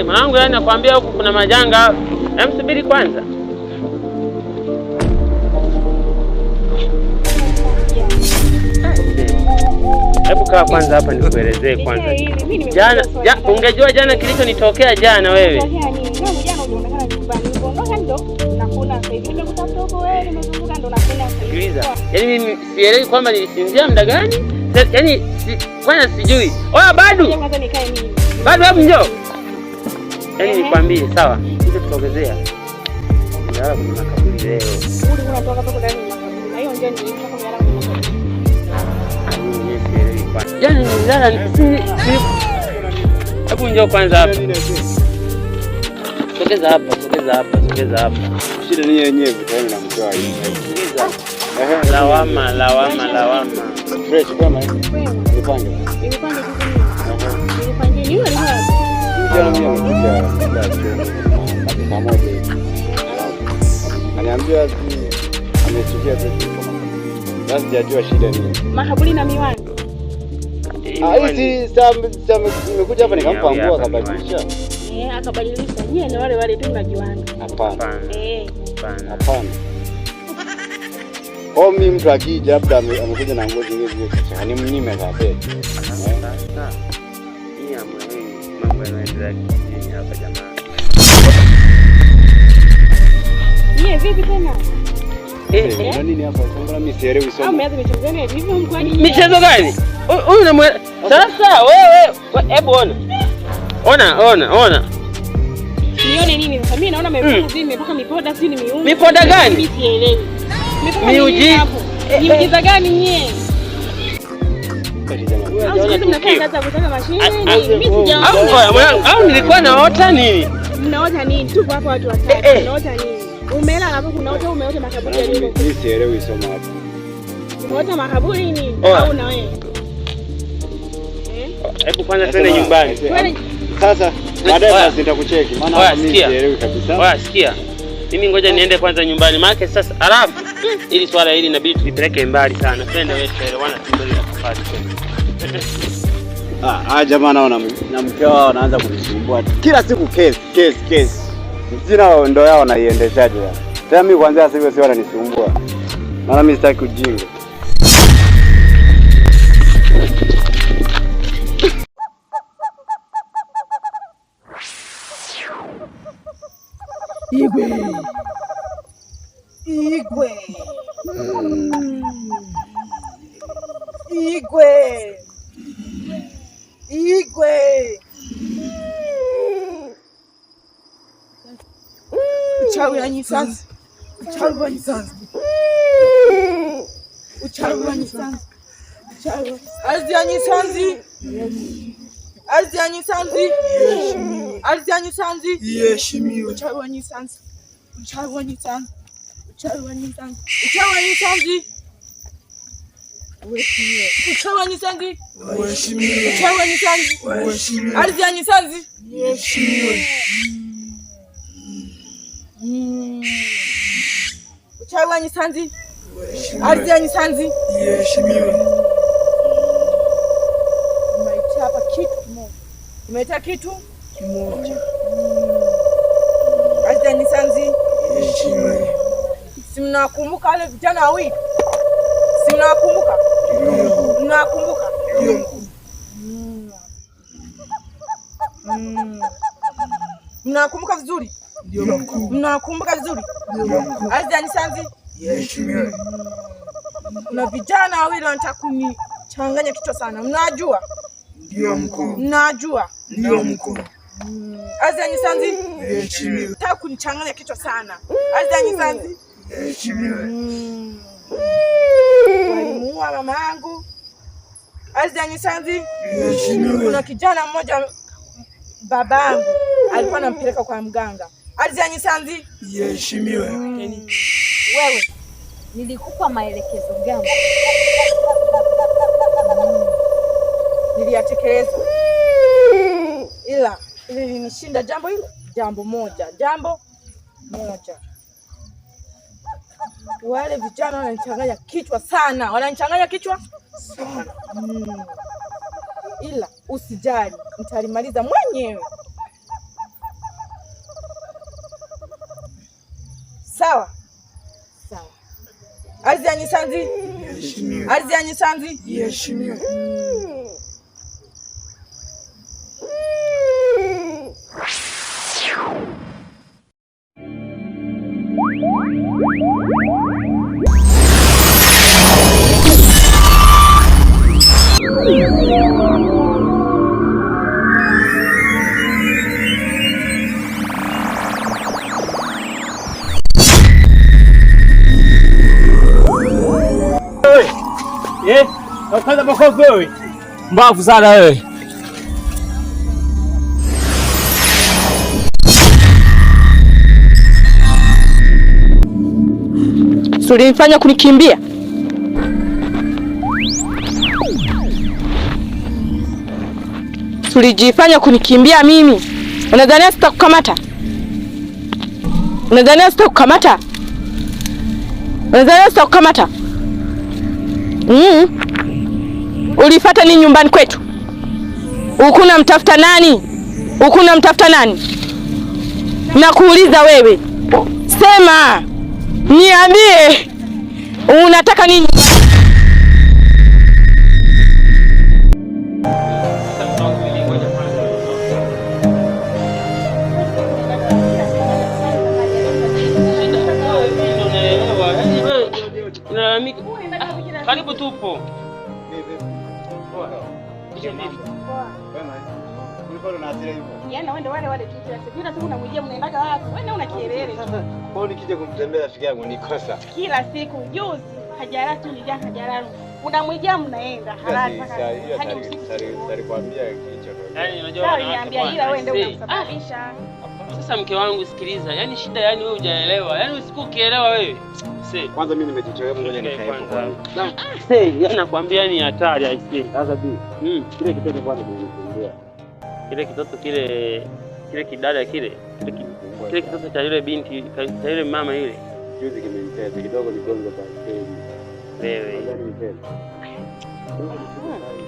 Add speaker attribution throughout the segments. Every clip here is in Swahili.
Speaker 1: mwanangu, yani nakwambia huku kuna majanga. Subiri kwanza. Hebu kaa kwanza hapa nikuelezee kwanza. Jana, ungejua jana kilichonitokea jana wewe. Sikiliza. Yaani mimi sielewi kwamba nilisinzia muda gani? Yaani kwanza sijui. Oya bado. Bado hebu njoo. Yaani nikwambie sawa. Hicho tutaongezea. Ndio kuna makaburi leo. Uli unatoka hapo ndani makaburi. Na hiyo ndio nilitaka kulala kwa makaburi. Yaani nilala hebu njoo kwanza hapa. Sogeza hapa.
Speaker 2: Shida ni yenyewe tena na mtoa hii.
Speaker 1: Sikiliza. Lawama.
Speaker 2: Fresh kama hivi. Nipande tu. Nipande ni wewe hapa. Jana mimi nilikuja pamoja. Ananiambia amechukia tu. Basi hajua shida nini. Makaburi na miwani. Hizi nimekuja hapa nikampa nguo akabadilisha.
Speaker 3: Akabadilisha. Nyie ni wale tu mnajiwana.
Speaker 2: Hapana. Hapana. Mimi mtu akija labda amekuja na nguo zingine zile chacha. Ni mnyime kabisa.
Speaker 1: Hii mambo yanaendelea kijijini hapa jamaa.
Speaker 3: Nyie vipi tena?
Speaker 2: Nini hapa? Mbona mimi sielewi somo.
Speaker 3: Umeanza michezo gani? Hivi mkwani?
Speaker 1: Michezo gani? Huyu unamwona. Sasa wewe hebu ona.
Speaker 3: Nione nini sasa? Mimi naona mmevuzi mpaka mipoda si ni miungu.
Speaker 1: Mipoda gani?
Speaker 3: Mimi sielewi.
Speaker 1: Miujiza.
Speaker 3: Ni miujiza gani nyie?
Speaker 1: Au nilikuwa naota nini?
Speaker 3: Mnaota nini? Tupo hapa watu watatu. Mnaota nini? Umelala hapo kunaota umeota makaburi yaliyo.
Speaker 2: Mimi sielewi somo hapa.
Speaker 3: Umeota makaburi nini? Au na wewe?
Speaker 1: Hebu kwanza twende nyumbani.
Speaker 2: Sasa baadaye basi nitakucheki maana mimi sielewi kabisa.
Speaker 1: Sikia. Mimi ngoja niende kwanza nyumbani maana sasa alafu ili swala hili inabidi tulipeleke mbali sana. Twende wewe wana tumbele la kufati.
Speaker 2: Jamaa naona na mke wao anaanza kunisumbua. Kila siku kesi. Sina ndo yao naiendeshaje ya. Sasa mimi kwanza sasa hivi sio wananisumbua. Maana mimi sitaki ujinga.
Speaker 4: Igwe. Uchawi anyisanzi. Ardhi anyisanzi. Yeshimiwe. Uchawi anyisanzi. Ardhi anyisanzi. Yeshimiwe. Uchawi anyisanzi. Ardhi anyisanzi. Yeshimiwe. Umeita kitu kimoja. Ardhi anyisanzi. Yeshimiwe. Si mnakumbuka wale vijana wawili? Si mnakumbuka? Mnakumbuka? Mnakumbuka vizuri? Ndio mkuu. Mnakumbuka vizuri? Ndio mkuu. Ardhi anyisanzi. Yeshimiwe. Kuna vijana wawili wanataka kunichanganya kichwa sana. Mnajua? Ndio mkuu. Mnajua? Ndio mkuu. Ardhi anyisanzi. Yeshimiwe. Nataka kunichanganya kichwa sana. Ardhi anyisanzi. Yeshimiwe. Walimuua mama yangu. Ardhi anyisanzi. Yeshimiwe. Kuna kijana mmoja babangu alikuwa anampeleka kwa mganga. Ardhi anyisanzi. Yeshimiwe.
Speaker 3: Wewe nilikupa maelekezo gani?
Speaker 4: Niliyatekeleza. Ila lilinishinda jambo moja. Wale vijana wananichanganya kichwa sana. Ila usijali, nitalimaliza mwenyewe. Ardhi ya Nyisanzi. Ardhi ya Nyisanzi.
Speaker 5: Iheshimiwe.
Speaker 2: Kwanza makofi wewe. Mbavu sana wewe.
Speaker 3: Ulinifanya kunikimbia? Ulijifanya kunikimbia mimi? Unadhania sitakukamata? Unadhania sitakukamata? Unadhania sitakukamata? Ulifuata nini nyumbani kwetu? Ukuna mtafuta nani? Ukuna mtafuta nani? Nakuuliza wewe. Sema. Niambie. Unataka nini?
Speaker 1: Karibu tupo.
Speaker 3: Yaani wende wale tu kila siku unamwijia mnaendaga wapi? Wewe una kielele.
Speaker 2: Kwa nini nikija kumtembea rafiki yangu nikosa?
Speaker 3: Kila siku juzi hajara tu ni jana hajara. Unamwijia mnaenda haraka. Hadi usiku.
Speaker 2: Alikwambia kicho.
Speaker 1: Yaani unajua
Speaker 3: niambia ila wewe ndio unasababisha.
Speaker 1: Sasa mke wangu sikiliza. Yaani shida yani wewe hujaelewa. Yaani usikukielewa wewe.
Speaker 2: Kwanza mimi nimejichelewa ngoja nikaepo kwanza.
Speaker 1: Yaani nakwambia ni hatari aisee.
Speaker 2: Sasa bi. Kile kitoto kwanza nilikuambia.
Speaker 1: Kile kitoto kile kidada kile kitoto cha yule binti cha yule mama yule.
Speaker 2: Juzi kimenitesa kidogo ligongo kwa kweli.
Speaker 1: Wewe.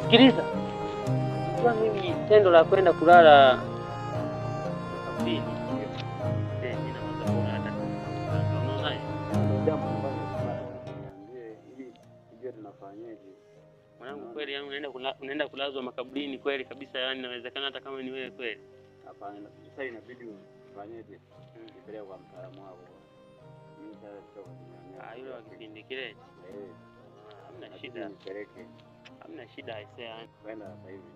Speaker 1: Sikiliza. Kwa mimi tendo la kwenda kulala pili. Mwanangu kweli yani unaenda kulazwa makaburini kweli kabisa yani inawezekana hata kama ni wewe kweli.
Speaker 2: Hapana sasa inabidi ufanyeje? Nipeleke kwa mtaalamu wako. Mimi sasa sitokunyanyua.
Speaker 1: Yule wa kipindi kile. Hamna shida.
Speaker 2: Nipeleke.
Speaker 1: Hamna shida aisee yani.
Speaker 2: Kwenda sasa hivi.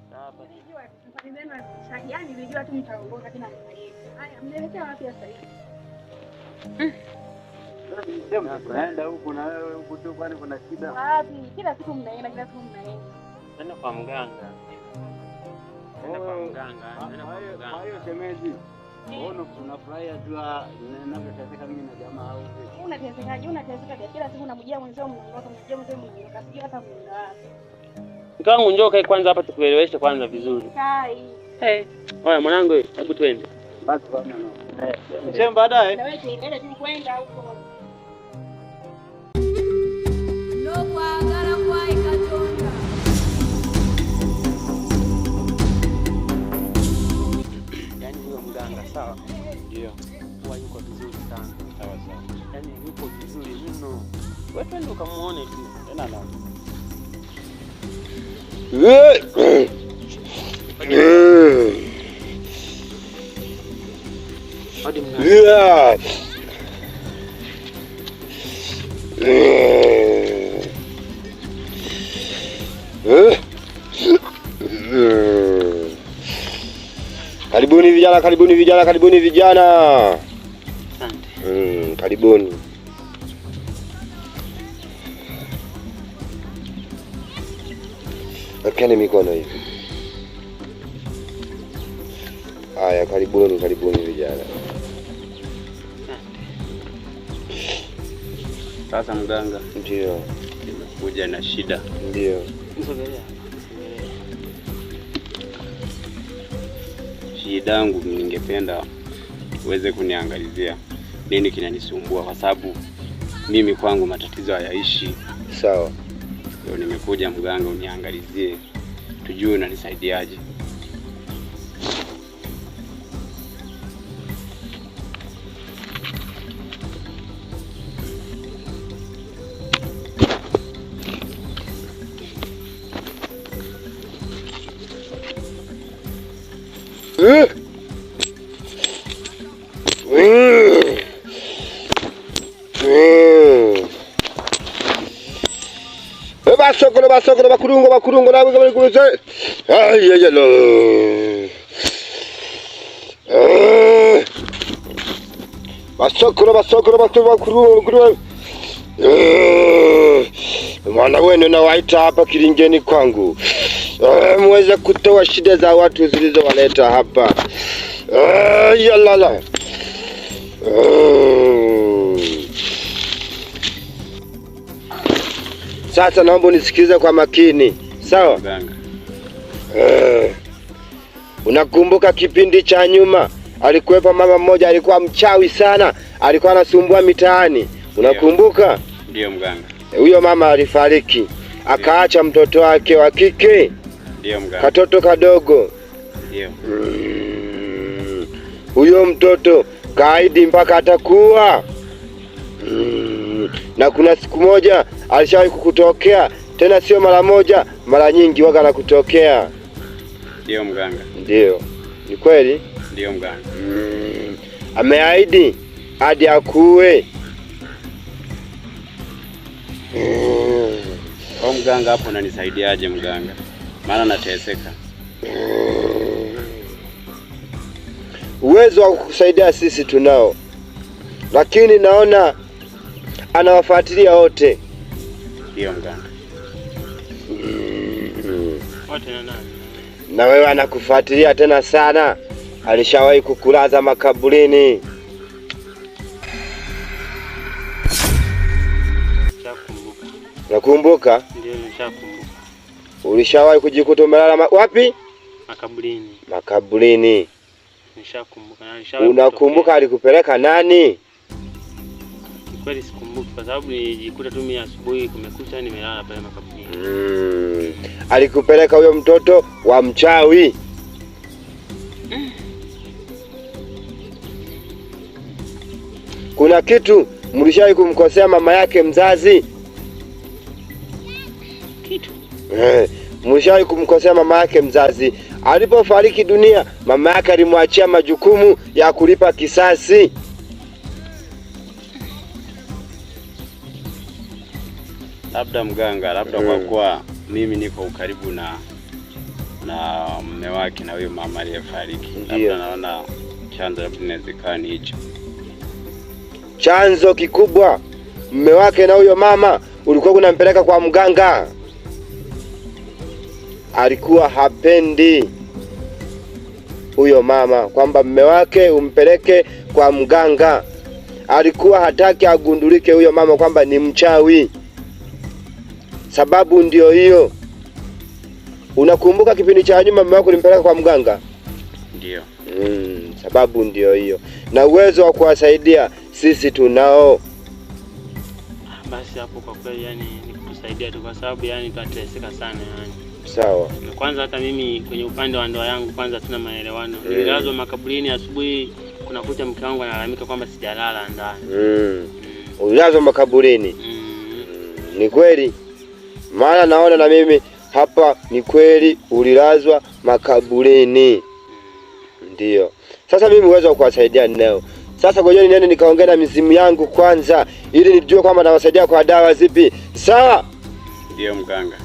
Speaker 1: Sawa basi.
Speaker 3: Nilijua safari zenu shahiani nilijua tu mtaongoza tena mnaenda. Haya mnaelekea wapi sasa hivi?
Speaker 2: Naenda huku na wewe huku tu kwani kuna shida?
Speaker 3: Wapi? Kila siku mnaenda.
Speaker 1: Nenda kwa mganga. Nenda kwa mganga.
Speaker 2: Kwa hiyo shemeji. Unafurahia tu ninavyoteseka mimi na jamaa au vipi?
Speaker 3: Unatesekaje? Unateseka kila siku unamjia mwenzio mnaondoka, mnamjia mwenzio mnaondoka. Sijui hata mnaenda wapi.
Speaker 1: Mkangu njoo kae kwanza hapa tukueleweshe kwanza vizuri.
Speaker 3: Kai.
Speaker 1: Oya mwanangu hebu twende.
Speaker 2: Basi bwana no. Mshem baadaye.
Speaker 3: Na wewe tuendelee tu kwenda huko.
Speaker 1: Yaani huyo mganga sawa?
Speaker 2: Ndio.
Speaker 1: Huwa yuko vizuri sana.
Speaker 2: Sawa sawa.
Speaker 1: Yaani yuko vizuri mno. Wewe twende ukamuone tu.
Speaker 2: Tena na.
Speaker 1: Hadi mganga.
Speaker 2: Karibuni vijana, karibuni vijana, karibuni vijana.
Speaker 1: Asante.
Speaker 2: Karibuni. Wekeni mikono hivi. Haya, karibuni, karibuni vijana.
Speaker 1: Sasa mganga.
Speaker 2: Ndio.
Speaker 1: Nimekuja na shida.
Speaker 2: Ndio.
Speaker 1: Shida yangu ningependa uweze kuniangalizia nini kinanisumbua kwa sababu mimi kwangu matatizo hayaishi.
Speaker 2: Sawa.
Speaker 1: Ndio nimekuja mganga uniangalizie. Tujue unanisaidiaje.
Speaker 5: Basokolo bakurungo nawe bari kuze. Ayayalo. Basokolo bakurungo. Mwana wenu na waita hapa kilingeni kwangu. Mweze kutoa shida za watu zilizowaleta hapa. Yalala. Sasa naomba unisikilize kwa makini. Sawa?
Speaker 2: Mganga.
Speaker 5: Unakumbuka kipindi cha nyuma alikuwepo mama mmoja alikuwa mchawi sana, alikuwa anasumbua mitaani. Unakumbuka?
Speaker 2: Ndio mganga.
Speaker 5: Huyo mama alifariki, akaacha mtoto wake wa kike.
Speaker 2: Ndio mganga.
Speaker 5: Katoto kadogo.
Speaker 2: Ndio.
Speaker 5: Huyo mtoto kaidi mpaka atakuwa. Na kuna siku moja alishawahi kukutokea, tena sio mara moja, mara nyingi waga na kutokea.
Speaker 2: Ndio mganga.
Speaker 5: Ndio. Ni kweli?
Speaker 2: Ndio mganga.
Speaker 5: Ameahidi hadi akuwe.
Speaker 2: Kwa mganga hapo unanisaidiaje mganga? Maana nateseka.
Speaker 5: Uwezo wa kukusaidia sisi tunao, lakini naona anawafuatilia wote.
Speaker 2: Ndio mganga.
Speaker 1: Wote na nani?
Speaker 5: Na wewe anakufuatilia tena sana. Alishawahi kukulaza makaburini.
Speaker 1: Nishakumbuka.
Speaker 5: Nakumbuka?
Speaker 1: Ndio nishakumbuka.
Speaker 5: Ulishawahi kujikuta umelala wapi?
Speaker 1: Makaburini.
Speaker 5: Makaburini.
Speaker 1: Nishakumbuka.
Speaker 5: Unakumbuka alikupeleka nani?
Speaker 1: Kweli sikumbuki kwa sababu nilijikuta tu mimi asubuhi kumekucha nimelala pale makaburini.
Speaker 5: Alikupeleka huyo mtoto wa mchawi. Kuna kitu mlishawahi kumkosea mama yake mzazi?
Speaker 1: Kitu?
Speaker 5: Mlishawahi kumkosea mama yake mzazi. Alipofariki dunia, mama yake alimwachia majukumu ya kulipa kisasi.
Speaker 2: Labda mganga, labda kwa kuwa mimi niko ukaribu na mume wake na huyo mama aliyefariki. Labda naona chanzo labda inawezekana hicho.
Speaker 5: Chanzo kikubwa, mume wake na huyo mama ulikuwa unampeleka kwa mganga. Alikuwa hapendi huyo mama kwamba mume wake umpeleke kwa mganga. Alikuwa hataki agundulike huyo mama kwamba ni mchawi. Sababu ndio hiyo. Unakumbuka kipindi cha nyuma mume wako ulimpeleka kwa mganga?
Speaker 2: Ndio.
Speaker 5: Sababu ndio hiyo. Na uwezo wa kuwasaidia sisi tunao.
Speaker 1: Basi hapo kwa kweli yani nikusaidia tu kwa sababu yani tunateseka sana yani.
Speaker 5: Sawa.
Speaker 1: Kwanza hata mimi kwenye upande wa ndoa yangu kwanza tuna maelewano. Nililazwa makaburini asubuhi, kuna kucha mke wangu analalamika kwamba sijalala ndani.
Speaker 5: Ulilazwa makaburini? Ni kweli? Maana naona na mimi hapa ni kweli ulilazwa makaburini. Ndio. Sasa mimi uwezo wa kuwasaidia leo. Sasa ngojeni nene nikaongea na mizimu yangu kwanza ili nijue kwamba nawasaidia kwa dawa zipi. Sawa?
Speaker 2: Ndio mganga.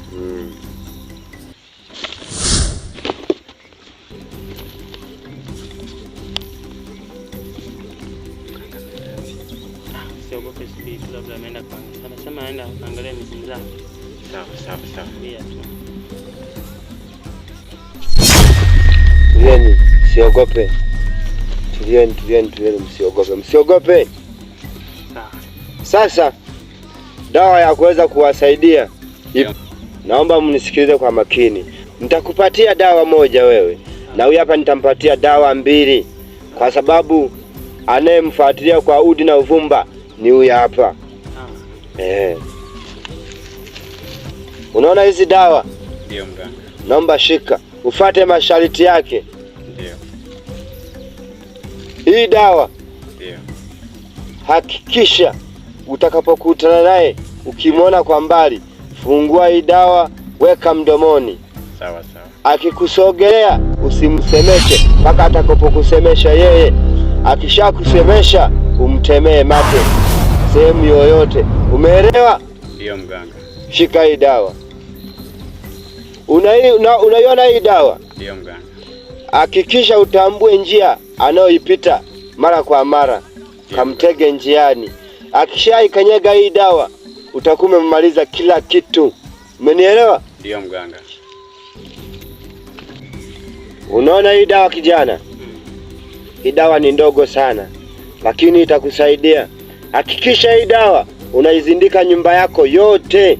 Speaker 1: Siogope spirit labda ameenda kwa. Anasema aenda angalia mizimu zake. Sawa. Ndio tu.
Speaker 5: Tulieni, siogope. Tulieni, msiogope. Sasa dawa ya kuweza kuwasaidia. Naomba mnisikilize kwa makini. Nitakupatia dawa moja wewe. Na huyu hapa nitampatia dawa 2 kwa sababu anayemfuatilia kwa udi na uvumba ni huyu hapa. Unaona hizi dawa?
Speaker 2: Ndio mganga.
Speaker 5: Naomba shika, ufuate masharti yake.
Speaker 2: Ndio.
Speaker 5: Hii dawa.
Speaker 2: Ndio.
Speaker 5: Hakikisha utakapokutana naye ukimwona kwa mbali, fungua hii dawa, weka mdomoni.
Speaker 2: Sawa.
Speaker 5: akikusogelea usimsemeshe mpaka atakapokusemesha yeye. Akishakusemesha umtemee mate sehemu yoyote. Umeelewa?
Speaker 2: Ndio mganga.
Speaker 5: Shika hii dawa. Unaiona hii dawa?
Speaker 2: Ndio mganga.
Speaker 5: Hakikisha utambue njia anayoipita mara kwa mara. Kamtege njiani. Akishaikanyaga hii dawa utakuwa umemaliza kila kitu. Umenielewa?
Speaker 2: Ndio mganga.
Speaker 5: Unaona hii dawa kijana? Hii dawa ni ndogo sana, lakini itakusaidia. Hakikisha hii dawa unaizindika nyumba yako yote,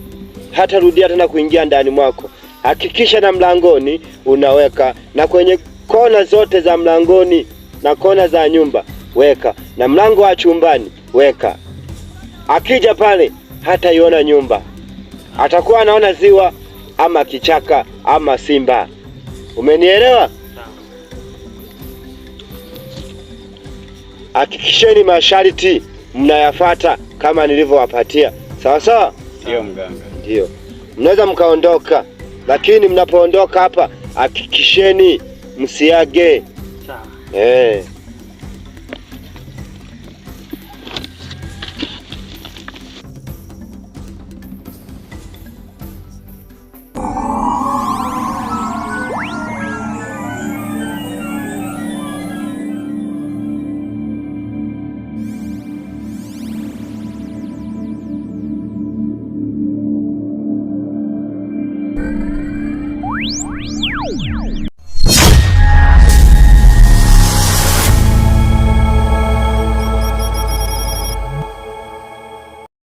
Speaker 5: hata rudia tena kuingia ndani mwako. Hakikisha na mlangoni unaweka, na kwenye kona zote za mlangoni na kona za nyumba weka, na mlango wa chumbani weka. Akija pale hata iona nyumba, atakuwa anaona ziwa ama kichaka ama simba. Umenielewa? Hakikisheni masharti mnayafuata kama nilivyowapatia. Sawa sawa?
Speaker 2: Ndio mganga.
Speaker 5: Ndio. Mnaweza mkaondoka, lakini mnapoondoka hapa hakikisheni msiage.
Speaker 1: Sawa.